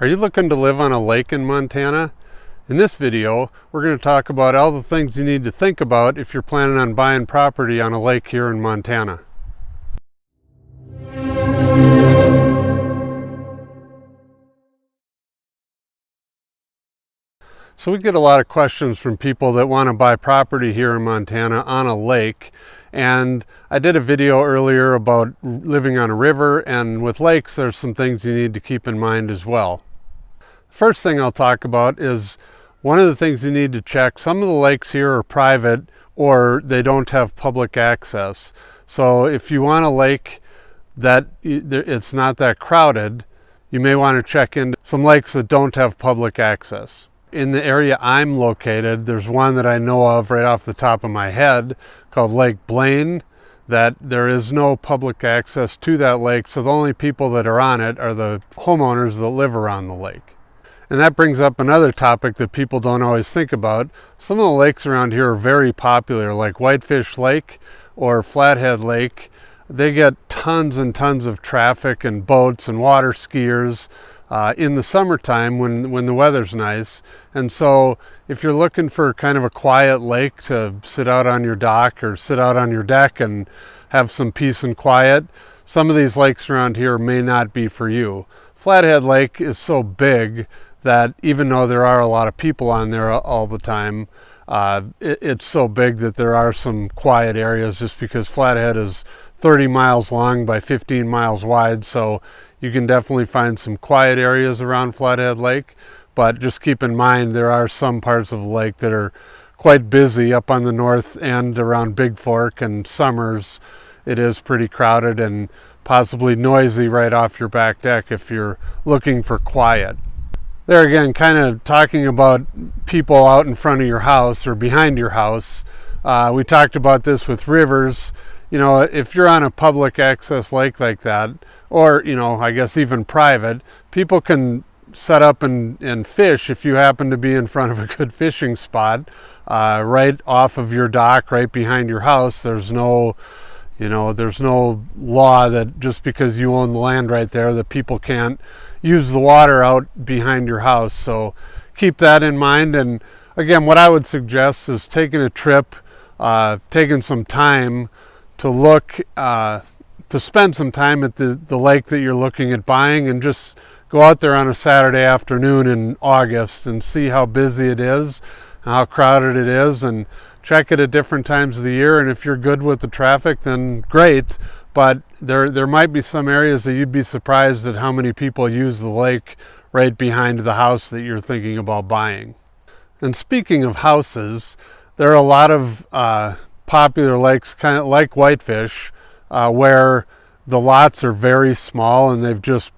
Are you looking to live on a lake in Montana? In this video, we're going to talk about all the things you need to think about if you're planning on buying property on a lake here in Montana. So we get a lot of questions from people that want to buy property here in Montana on a lake. And I did a video earlier about living on a river, and with lakes there's some things you need to keep in mind as well. First thing I'll talk about is one of the things you need to check. Some of the lakes here are private or they don't have public access. So if you want a lake that it's not that crowded, you may want to check into some lakes that don't have public access. In the area I'm located, there's one that I know of right off the top of my head called Lake Blaine, that there is no public access to that lake, so the only people that are on it are the homeowners that live around the lake. And that brings up another topic that people don't always think about. Some of the lakes around here are very popular, like Whitefish Lake or Flathead Lake. They get tons and tons of traffic and boats and water skiers in the summertime when the weather's nice. And so if you're looking for kind of a quiet lake to sit out on your dock or sit out on your deck and have some peace and quiet, some of these lakes around here may not be for you. Flathead Lake is so big that even though there are a lot of people on there all the time, it's so big that there are some quiet areas, just because Flathead is 30 miles long by 15 miles wide, so you can definitely find some quiet areas around Flathead Lake. But just keep in mind there are some parts of the lake that are quite busy up on the north end around Big Fork, and summers it is pretty crowded and possibly noisy right off your back deck if you're looking for quiet. There again, kind of talking about people out in front of your house or behind your house. We talked about this with rivers. You know, if you're on a public access lake like that, or, you know, I guess even private, people can set up and fish if you happen to be in front of a good fishing spot right off of your dock, right behind your house. There's no law that just because you own the land right there that people can't use the water out behind your house. So keep that in mind. And again, what I would suggest is taking a trip, taking some time to look, to spend some time at the lake that you're looking at buying, and just go out there on a Saturday afternoon in August and see how busy it is, how crowded it is, and check it at different times of the year. And if you're good with the traffic, then great. But there might be some areas that you'd be surprised at how many people use the lake right behind the house that you're thinking about buying. And speaking of houses, there are a lot of popular lakes, kind of like Whitefish, where the lots are very small and they've just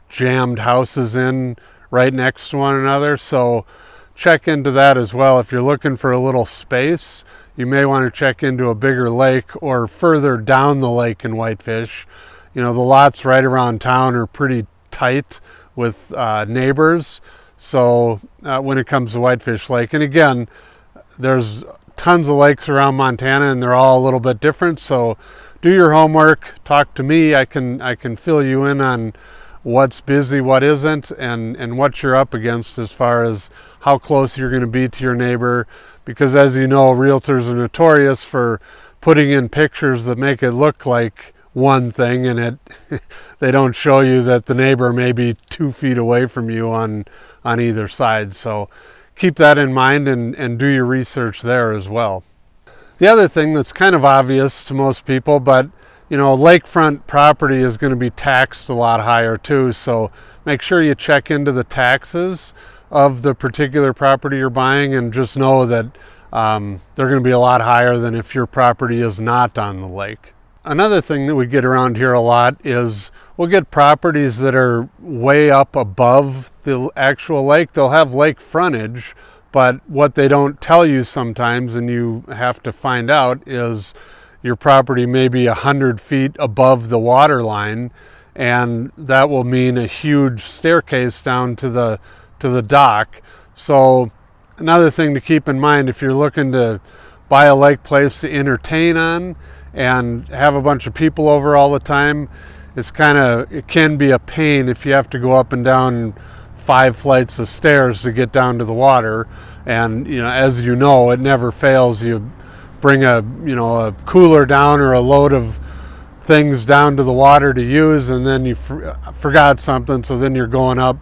jammed houses in right next to one another. So check into that as well. If you're looking for a little space, you may want to check into a bigger lake or further down the lake in Whitefish. You know, the lots right around town are pretty tight with neighbors. So when it comes to Whitefish Lake, and again, there's tons of lakes around Montana and they're all a little bit different. So do your homework, talk to me. I can fill you in on what's busy, what isn't, and what you're up against as far as how close you're going to be to your neighbor. Because as you know, realtors are notorious for putting in pictures that make it look like one thing, and they don't show you that the neighbor may be 2 feet away from you on either side. So keep that in mind and do your research there as well. The other thing that's kind of obvious to most people, but you know, lakefront property is going to be taxed a lot higher too. So make sure you check into the taxes of the particular property you're buying, and just know that they're going to be a lot higher than if your property is not on the lake. Another thing that we get around here a lot is we'll get properties that are way up above the actual lake. They'll have lake frontage, but what they don't tell you sometimes, and you have to find out, is your property may be 100 feet above the water line, and that will mean a huge staircase down to the dock. So another thing to keep in mind if you're looking to buy a lake place to entertain on and have a bunch of people over all the time, it can be a pain if you have to go up and down 5 flights of stairs to get down to the water. And as you know, it never fails. You bring a cooler down or a load of things down to the water to use, and then you forgot something, so then you're going up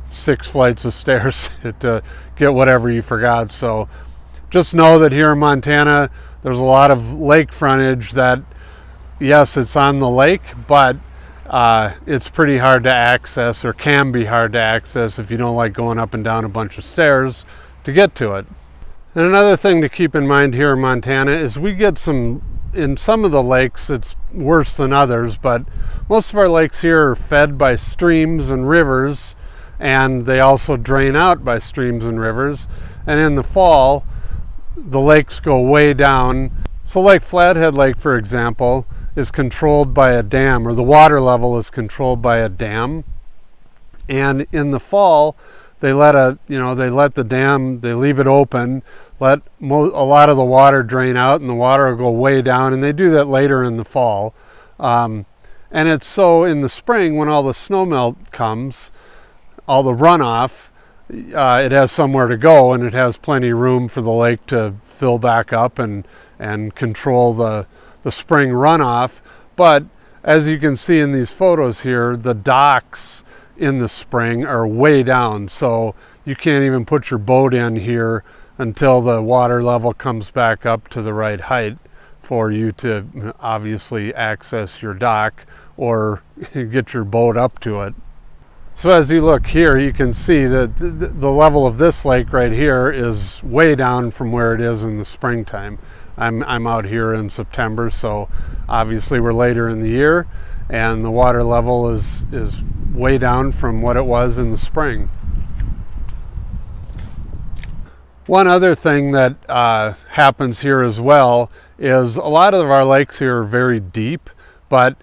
6 flights of stairs to get whatever you forgot. So just know that here in Montana there's a lot of lake frontage that, yes, it's on the lake, but it's pretty hard to access, or can be hard to access if you don't like going up and down a bunch of stairs to get to it. And another thing to keep in mind here in Montana is we get in some of the lakes, it's worse than others, but most of our lakes here are fed by streams and rivers, and they also drain out by streams and rivers. And in the fall, the lakes go way down. So like Flathead Lake, for example, is controlled by a dam, or the water level is controlled by a dam. And in the fall, they let the dam, they leave it open, let a lot of the water drain out, and the water will go way down, and they do that later in the fall. And it's so in the spring, when all the snowmelt comes, all the runoff, it has somewhere to go, and it has plenty of room for the lake to fill back up and control the spring runoff. But as you can see in these photos here, the docks in the spring are way down, so you can't even put your boat in here until the water level comes back up to the right height for you to obviously access your dock or get your boat up to it. So as you look here, you can see that the level of this lake right here is way down from where it is in the springtime. I'm out here in September, so obviously we're later in the year, and the water level is way down from what it was in the spring. One other thing that happens here as well is a lot of our lakes here are very deep, but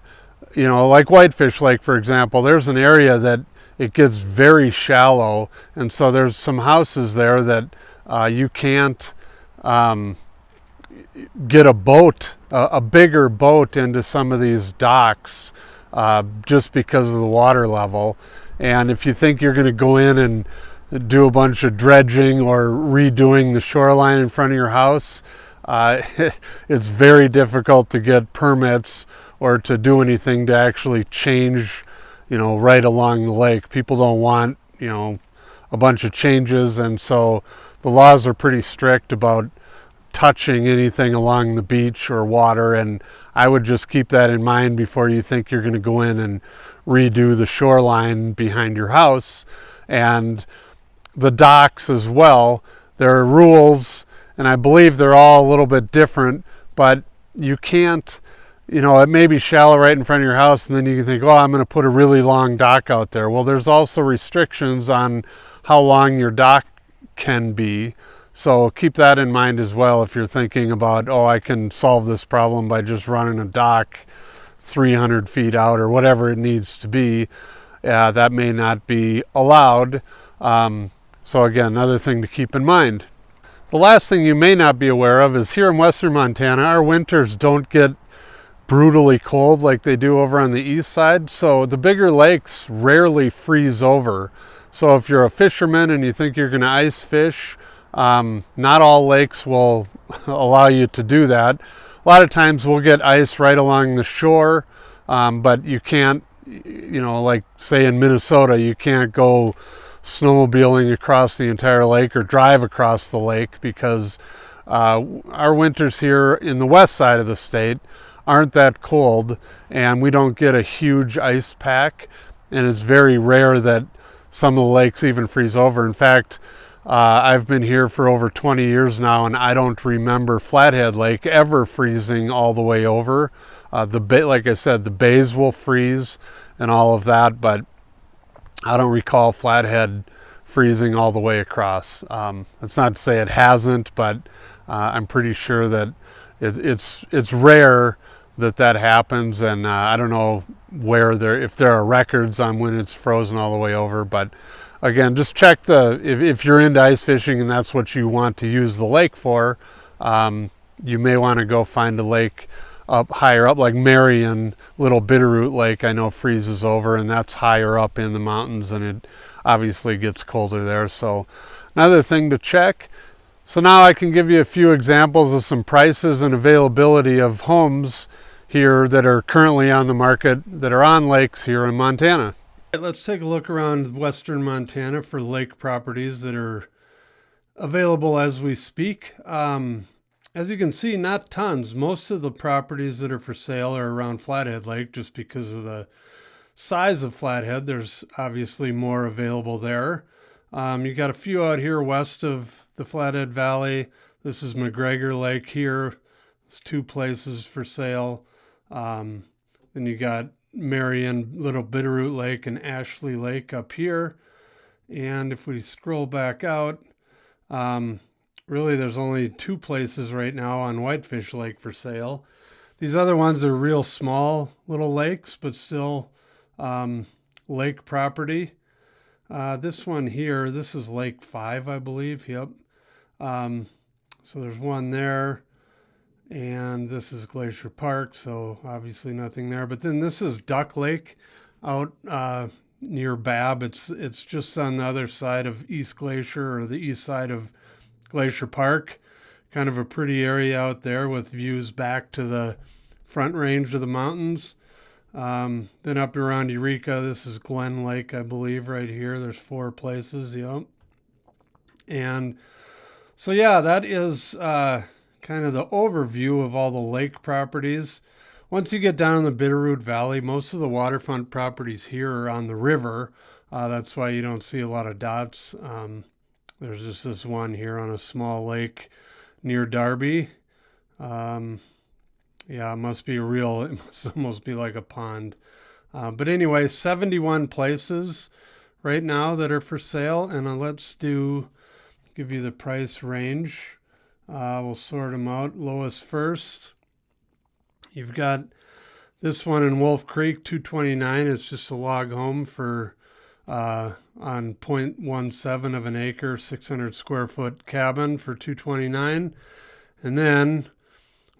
like Whitefish Lake, for example, there's an area that it gets very shallow, and so there's some houses there that you can't get a boat, a bigger boat, into some of these docks just because of the water level. And if you think you're going to go in and do a bunch of dredging or redoing the shoreline in front of your house, it's very difficult to get permits or to do anything to actually change right along the lake. People don't want a bunch of changes, and so the laws are pretty strict about touching anything along the beach or water, and I would just keep that in mind before you think you're going to go in and redo the shoreline behind your house. And the docks as well, there are rules, and I believe they're all a little bit different, but you can't, it may be shallow right in front of your house, and then you can think, oh, I'm going to put a really long dock out there. Well, there's also restrictions on how long your dock can be. So keep that in mind as well if you're thinking about, oh, I can solve this problem by just running a dock 300 feet out or whatever it needs to be. That may not be allowed. So again, another thing to keep in mind. The last thing you may not be aware of is here in western Montana, our winters don't get brutally cold like they do over on the east side. So the bigger lakes rarely freeze over. So if you're a fisherman and you think you're going to ice fish, not all lakes will allow you to do that. A lot of times we'll get ice right along the shore, but you can't, like say in Minnesota, you can't go snowmobiling across the entire lake or drive across the lake because our winters here in the west side of the state aren't that cold, and we don't get a huge ice pack, and it's very rare that some of the lakes even freeze over. In fact, I've been here for over 20 years now, and I don't remember Flathead Lake ever freezing all the way over. Like I said, the bays will freeze and all of that, but I don't recall Flathead freezing all the way across. That's not to say it hasn't, but I'm pretty sure that it's rare that happens, and I don't know if there are records on when it's frozen all the way over. But again, just check if you're into ice fishing and that's what you want to use the lake for, you may want to go find a lake up higher up, like Marion, Little Bitterroot Lake, I know freezes over, and that's higher up in the mountains, and obviously gets colder there. So another thing to check. So now I can give you a few examples of some prices and availability of homes here that are currently on the market that are on lakes here in Montana. Let's take a look around western Montana for lake properties that are available as we speak. As you can see, not tons. Most of the properties that are for sale are around Flathead Lake just because of the size of Flathead. There's obviously more available there. You got a few out here west of the Flathead Valley. This is McGregor Lake here. It's 2 places for sale. Then you got Marion, Little Bitterroot Lake, and Ashley Lake up here. And if we scroll back out, really there's only 2 places right now on Whitefish Lake for sale. These other ones are real small little lakes, but still lake property. This one here, this is Lake 5, I believe. Yep. So there's one there. And this is Glacier Park, so obviously nothing there. But then this is Duck Lake out near Babb. It's just on the other side of East Glacier, or the east side of Glacier Park. Kind of a pretty area out there with views back to the front range of the mountains. Then up around Eureka, this is Glen Lake, I believe, right here. There's 4 places, yep. And so yeah, that is kind of the overview of all the lake properties. Once you get down in the Bitterroot Valley, most of the waterfront properties here are on the river. That's why you don't see a lot of dots. There's just this one here on a small lake near Darby. Yeah, it must almost be like a pond. But anyway, 71 places right now that are for sale. And let's give you the price range. We'll sort them out. Lowest first. You've got this one in Wolf Creek, $229. It's just a log home for on 0.17 of an acre, 600 square foot cabin for $229. And then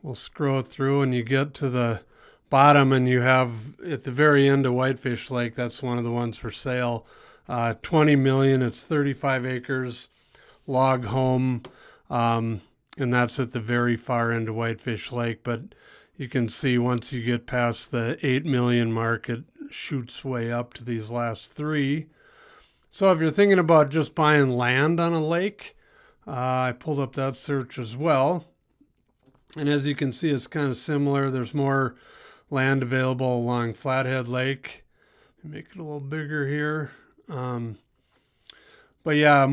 we'll scroll through and you get to the bottom and you have at the very end of Whitefish Lake, that's one of the ones for sale. $20 million. It's 35 acres, log home. And that's at the very far end of Whitefish Lake. But you can see once you get past the 8 million mark, it shoots way up to these last 3. So if you're thinking about just buying land on a lake, I pulled up that search as well. And as you can see, it's kind of similar. There's more land available along Flathead Lake. Make it a little bigger here. But yeah,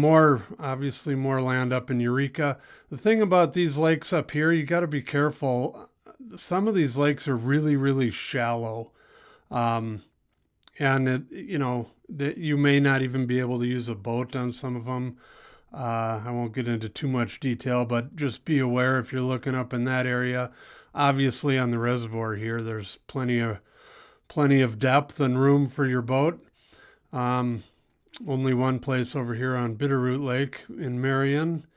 obviously more land up in Eureka. The thing about these lakes up here, you got to be careful. Some of these lakes are really, really shallow. And you may not even be able to use a boat on some of them. I won't get into too much detail, but just be aware if you're looking up in that area. Obviously on the reservoir here, there's plenty of depth and room for your boat. Only one place over here on Bitterroot Lake in Marion.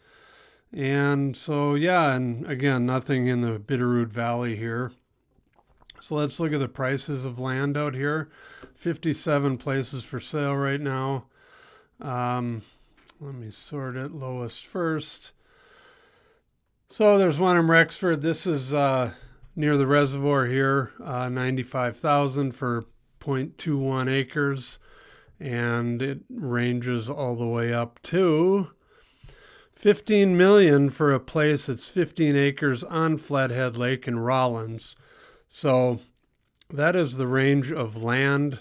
And so, yeah, and again, nothing in the Bitterroot Valley here. So let's look at the prices of land out here. 57 places for sale right now. Let me sort it lowest first. So there's one in Rexford. This is near the reservoir here, $95,000 for 0.21 acres. And it ranges all the way up to $15 million for a place that's 15 acres on Flathead Lake in Rollins. So that is the range of land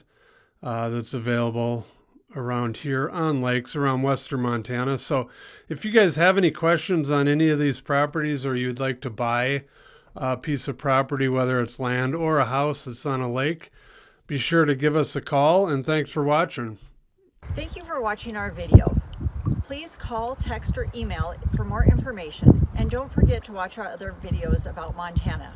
that's available around here on lakes around western Montana. So if you guys have any questions on any of these properties, or you'd like to buy a piece of property, whether it's land or a house that's on a lake, be sure to give us a call, and thanks for watching. Thank you for watching our video. Please call, text, or email for more information, and don't forget to watch our other videos about Montana.